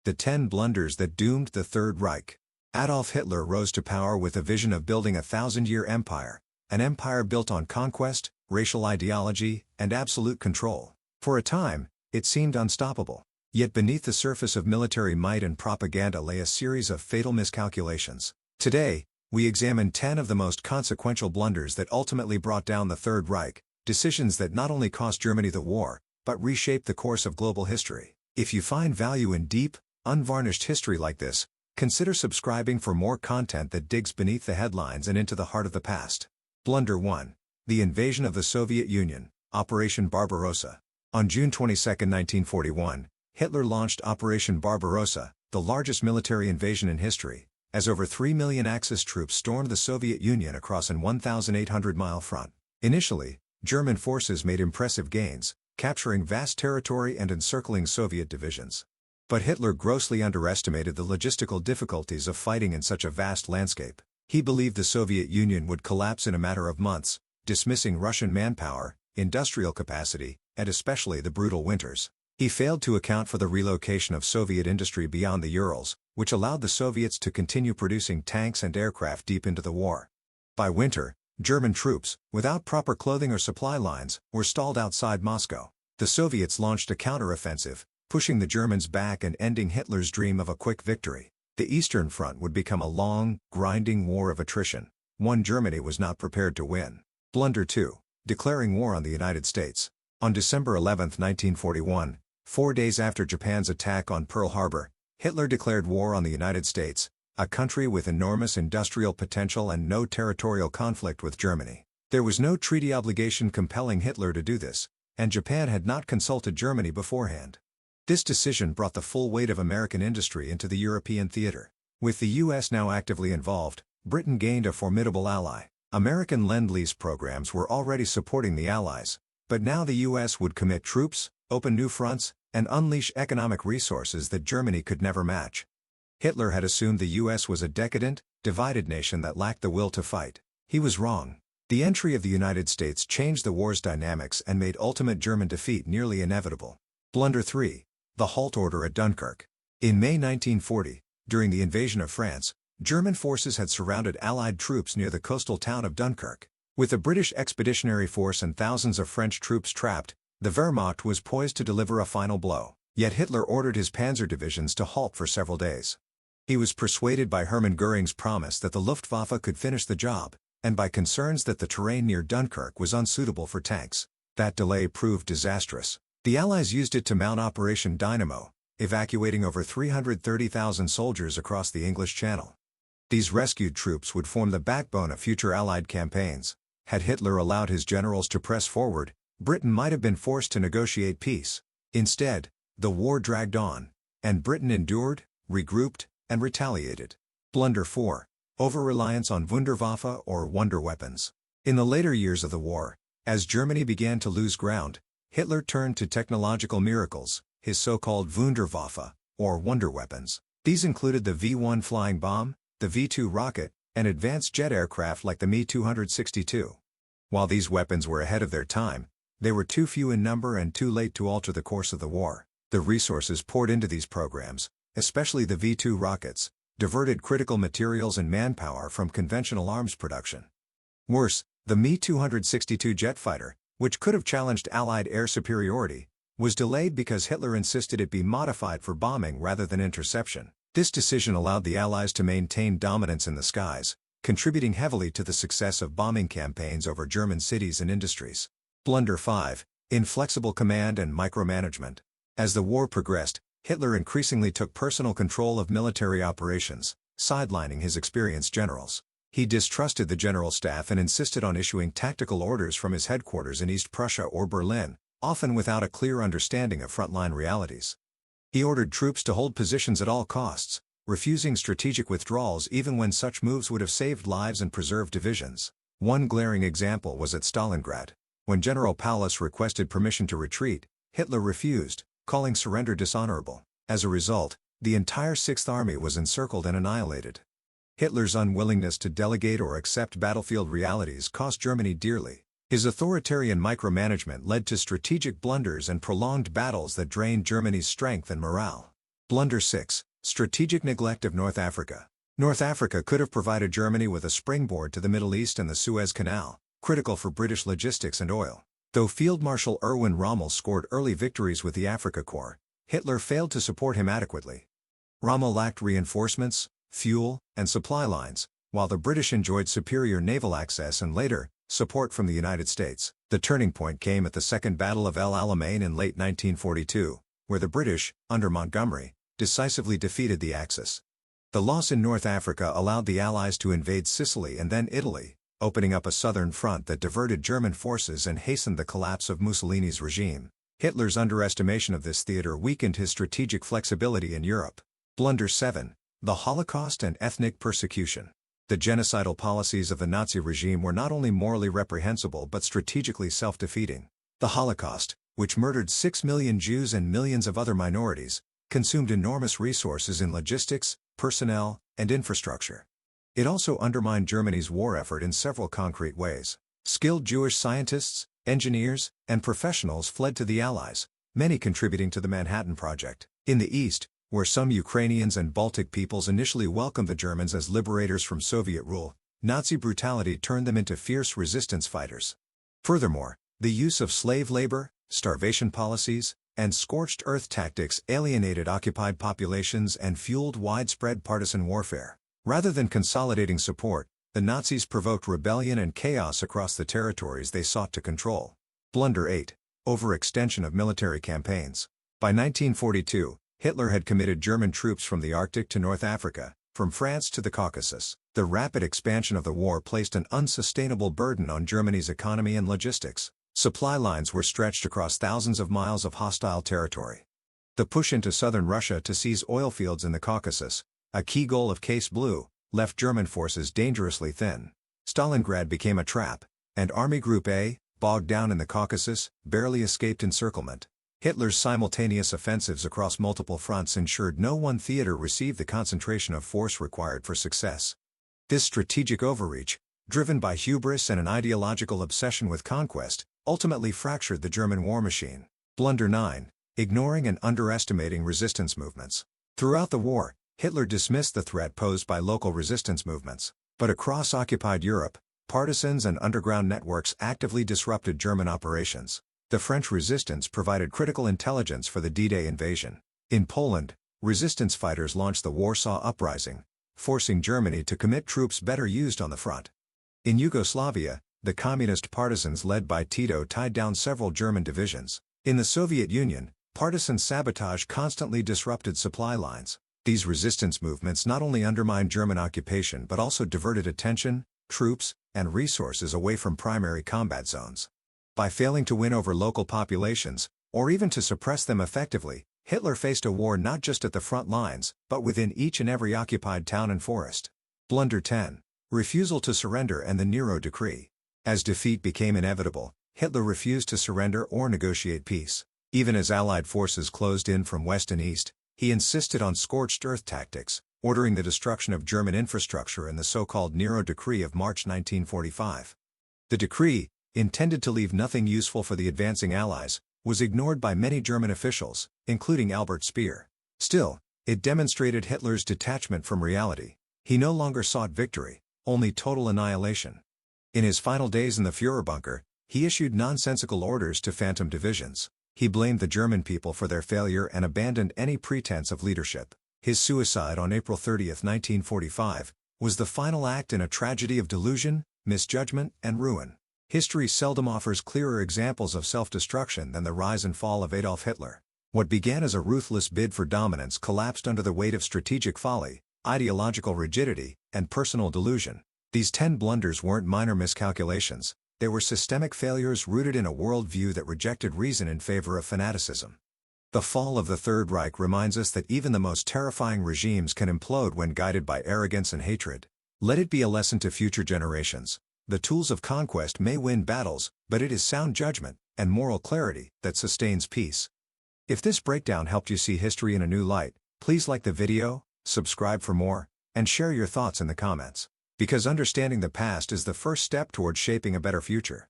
The 10 blunders that doomed the Third Reich. Adolf Hitler rose to power with a vision of building a thousand-year empire, an empire built on conquest, racial ideology, and absolute control. For a time, it seemed unstoppable. Yet beneath the surface of military might and propaganda lay a series of fatal miscalculations. Today, we examine 10 of the most consequential blunders that ultimately brought down the Third Reich, decisions that not only cost Germany the war, but reshaped the course of global history. If you find value in deep, unvarnished history like this, consider subscribing for more content that digs beneath the headlines and into the heart of the past. Blunder 1. The invasion of the Soviet Union, Operation Barbarossa. On June 22, 1941, Hitler launched Operation Barbarossa, the largest military invasion in history, as over 3 million Axis troops stormed the Soviet Union across an 1,800-mile front. Initially, German forces made impressive gains, capturing vast territory and encircling Soviet divisions. But Hitler grossly underestimated the logistical difficulties of fighting in such a vast landscape. He believed the Soviet Union would collapse in a matter of months, dismissing Russian manpower, industrial capacity, and especially the brutal winters. He failed to account for the relocation of Soviet industry beyond the Urals, which allowed the Soviets to continue producing tanks and aircraft deep into the war. By winter, German troops, without proper clothing or supply lines, were stalled outside Moscow. The Soviets launched a counteroffensive, pushing the Germans back and ending Hitler's dream of a quick victory. The Eastern Front would become a long, grinding war of attrition, one Germany was not prepared to win. Blunder 2. Declaring war on the United States. On December 11, 1941, 4 days after Japan's attack on Pearl Harbor, Hitler declared war on the United States, a country with enormous industrial potential and no territorial conflict with Germany. There was no treaty obligation compelling Hitler to do this, and Japan had not consulted Germany beforehand. This decision brought the full weight of American industry into the European theater. With the U.S. now actively involved, Britain gained a formidable ally. American Lend-Lease programs were already supporting the Allies, but now the U.S. would commit troops, open new fronts, and unleash economic resources that Germany could never match. Hitler had assumed the U.S. was a decadent, divided nation that lacked the will to fight. He was wrong. The entry of the United States changed the war's dynamics and made ultimate German defeat nearly inevitable. Blunder 3. The halt order at Dunkirk. In May 1940, during the invasion of France, German forces had surrounded Allied troops near the coastal town of Dunkirk. With the British Expeditionary Force and thousands of French troops trapped, the Wehrmacht was poised to deliver a final blow. Yet Hitler ordered his panzer divisions to halt for several days. He was persuaded by Hermann Göring's promise that the Luftwaffe could finish the job, and by concerns that the terrain near Dunkirk was unsuitable for tanks. That delay proved disastrous. The Allies used it to mount Operation Dynamo, evacuating over 330,000 soldiers across the English Channel. These rescued troops would form the backbone of future Allied campaigns. Had Hitler allowed his generals to press forward, Britain might have been forced to negotiate peace. Instead, the war dragged on, and Britain endured, regrouped, and retaliated. Blunder 4. Over-reliance on Wunderwaffe or wonder weapons. In the later years of the war, as Germany began to lose ground, Hitler turned to technological miracles, his so-called Wunderwaffe, or wonder weapons. These included the V-1 flying bomb, the V-2 rocket, and advanced jet aircraft like the Me-262. While these weapons were ahead of their time, they were too few in number and too late to alter the course of the war. The resources poured into these programs, especially the V-2 rockets, diverted critical materials and manpower from conventional arms production. Worse, the Me-262 jet fighter, which could have challenged Allied air superiority, was delayed because Hitler insisted it be modified for bombing rather than interception. This decision allowed the Allies to maintain dominance in the skies, contributing heavily to the success of bombing campaigns over German cities and industries. Blunder 5. Inflexible command and micromanagement. As the war progressed, Hitler increasingly took personal control of military operations, sidelining his experienced generals. He distrusted the general staff and insisted on issuing tactical orders from his headquarters in East Prussia or Berlin, often without a clear understanding of frontline realities. He ordered troops to hold positions at all costs, refusing strategic withdrawals even when such moves would have saved lives and preserved divisions. One glaring example was at Stalingrad. When General Paulus requested permission to retreat, Hitler refused, calling surrender dishonorable. As a result, the entire Sixth Army was encircled and annihilated. Hitler's unwillingness to delegate or accept battlefield realities cost Germany dearly. His authoritarian micromanagement led to strategic blunders and prolonged battles that drained Germany's strength and morale. Blunder 6. Strategic neglect of North Africa. North Africa could have provided Germany with a springboard to the Middle East and the Suez Canal, critical for British logistics and oil. Though Field Marshal Erwin Rommel scored early victories with the Afrika Korps, Hitler failed to support him adequately. Rommel lacked reinforcements, fuel, and supply lines, while the British enjoyed superior naval access and later, support from the United States. The turning point came at the Second Battle of El Alamein in late 1942, where the British, under Montgomery, decisively defeated the Axis. The loss in North Africa allowed the Allies to invade Sicily and then Italy, opening up a southern front that diverted German forces and hastened the collapse of Mussolini's regime. Hitler's underestimation of this theater weakened his strategic flexibility in Europe. Blunder 7. The Holocaust and ethnic persecution. The genocidal policies of the Nazi regime were not only morally reprehensible but strategically self-defeating. The Holocaust, which murdered 6 million Jews and millions of other minorities, consumed enormous resources in logistics, personnel, and infrastructure. It also undermined Germany's war effort in several concrete ways. Skilled Jewish scientists, engineers, and professionals fled to the Allies, many contributing to the Manhattan Project. In the East, where some Ukrainians and Baltic peoples initially welcomed the Germans as liberators from Soviet rule, Nazi brutality turned them into fierce resistance fighters. Furthermore, the use of slave labor, starvation policies, and scorched earth tactics alienated occupied populations and fueled widespread partisan warfare. Rather than consolidating support, the Nazis provoked rebellion and chaos across the territories they sought to control. Blunder 8. Overextension of military campaigns. By 1942, Hitler had committed German troops from the Arctic to North Africa, from France to the Caucasus. The rapid expansion of the war placed an unsustainable burden on Germany's economy and logistics. Supply lines were stretched across thousands of miles of hostile territory. The push into southern Russia to seize oil fields in the Caucasus, a key goal of Case Blue, left German forces dangerously thin. Stalingrad became a trap, and Army Group A, bogged down in the Caucasus, barely escaped encirclement. Hitler's simultaneous offensives across multiple fronts ensured no one theater received the concentration of force required for success. This strategic overreach, driven by hubris and an ideological obsession with conquest, ultimately fractured the German war machine. Blunder 9. Ignoring and underestimating resistance movements. Throughout the war, Hitler dismissed the threat posed by local resistance movements, but across occupied Europe, partisans and underground networks actively disrupted German operations. The French resistance provided critical intelligence for the D-Day invasion. In Poland, resistance fighters launched the Warsaw Uprising, forcing Germany to commit troops better used on the front. In Yugoslavia, the communist partisans led by Tito tied down several German divisions. In the Soviet Union, partisan sabotage constantly disrupted supply lines. These resistance movements not only undermined German occupation but also diverted attention, troops, and resources away from primary combat zones. By failing to win over local populations, or even to suppress them effectively, Hitler faced a war not just at the front lines, but within each and every occupied town and forest. Blunder 10. Refusal to surrender and the Nero Decree. As defeat became inevitable, Hitler refused to surrender or negotiate peace. Even as Allied forces closed in from west and east, he insisted on scorched earth tactics, ordering the destruction of German infrastructure in the so-called Nero Decree of March 1945. The decree, intended to leave nothing useful for the advancing Allies, was ignored by many German officials, including Albert Speer. Still, it demonstrated Hitler's detachment from reality. He no longer sought victory, only total annihilation. In his final days in the Führer bunker, he issued nonsensical orders to phantom divisions. He blamed the German people for their failure and abandoned any pretense of leadership. His suicide on April 30, 1945, was the final act in a tragedy of delusion, misjudgment, and ruin. History seldom offers clearer examples of self-destruction than the rise and fall of Adolf Hitler. What began as a ruthless bid for dominance collapsed under the weight of strategic folly, ideological rigidity, and personal delusion. These 10 blunders weren't minor miscalculations, they were systemic failures rooted in a worldview that rejected reason in favor of fanaticism. The fall of the Third Reich reminds us that even the most terrifying regimes can implode when guided by arrogance and hatred. Let it be a lesson to future generations. The tools of conquest may win battles, but it is sound judgment and moral clarity that sustains peace. If this breakdown helped you see history in a new light, please like the video, subscribe for more, and share your thoughts in the comments. Because understanding the past is the first step towards shaping a better future.